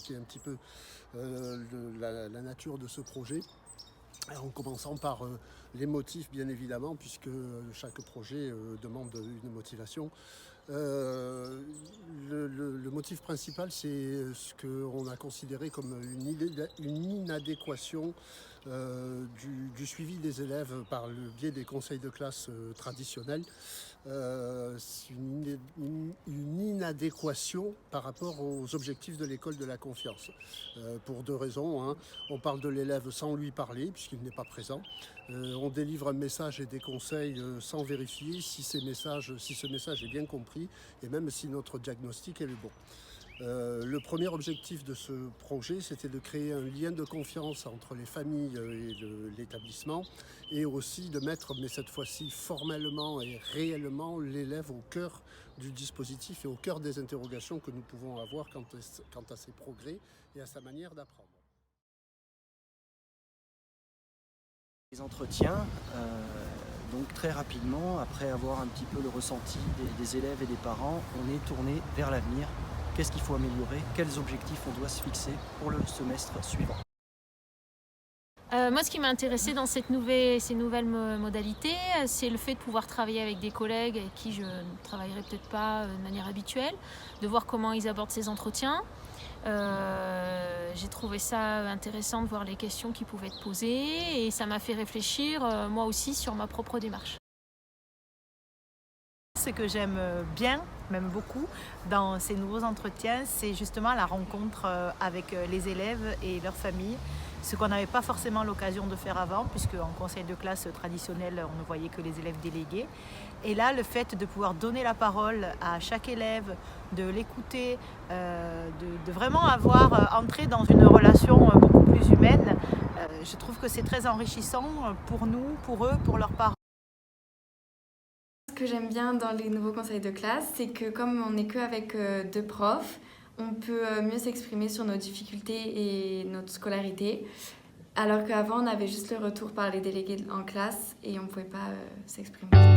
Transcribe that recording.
expliquer un petit peu la nature de ce projet. En commençant par les motifs, bien évidemment, puisque chaque projet demande une motivation. Le motif principal, c'est ce qu'on a considéré comme une inadéquation du suivi des élèves par le biais des conseils de classe traditionnels. C'est une inadéquation par rapport aux objectifs de l'école de la confiance. Pour deux raisons, hein. On parle de l'élève sans lui parler, puisqu'il n'est pas présent. On délivre un message et des conseils sans vérifier si ce message est bien compris et même si notre diagnostic est le bon. Le premier objectif de ce projet, c'était de créer un lien de confiance entre les familles et l'établissement et aussi de mettre, mais cette fois-ci formellement et réellement, l'élève au cœur du dispositif et au cœur des interrogations que nous pouvons avoir quant à ses progrès et à sa manière d'apprendre. Les entretiens, donc très rapidement, après avoir un petit peu le ressenti des élèves et des parents, on est tourné vers l'avenir. Qu'est-ce qu'il faut améliorer? Quels objectifs on doit se fixer pour le semestre suivant? Moi, ce qui m'a intéressée dans ces nouvelles modalités, c'est le fait de pouvoir travailler avec des collègues avec qui je ne travaillerai peut-être pas de manière habituelle, de voir comment ils abordent ces entretiens. J'ai trouvé ça intéressant de voir les questions qui pouvaient être posées et ça m'a fait réfléchir, moi aussi, sur ma propre démarche. Ce que j'aime bien, même beaucoup, dans ces nouveaux entretiens, c'est justement la rencontre avec les élèves et leurs familles, ce qu'on n'avait pas forcément l'occasion de faire avant, puisque en conseil de classe traditionnel, on ne voyait que les élèves délégués. Et là, le fait de pouvoir donner la parole à chaque élève, de l'écouter, de vraiment avoir entré dans une relation beaucoup plus humaine, je trouve que c'est très enrichissant pour nous, pour eux, pour leurs parents. Ce que j'aime bien dans les nouveaux conseils de classe, c'est que comme on n'est qu'avec deux profs, on peut mieux s'exprimer sur nos difficultés et notre scolarité, alors qu'avant on avait juste le retour par les délégués en classe et on ne pouvait pas s'exprimer.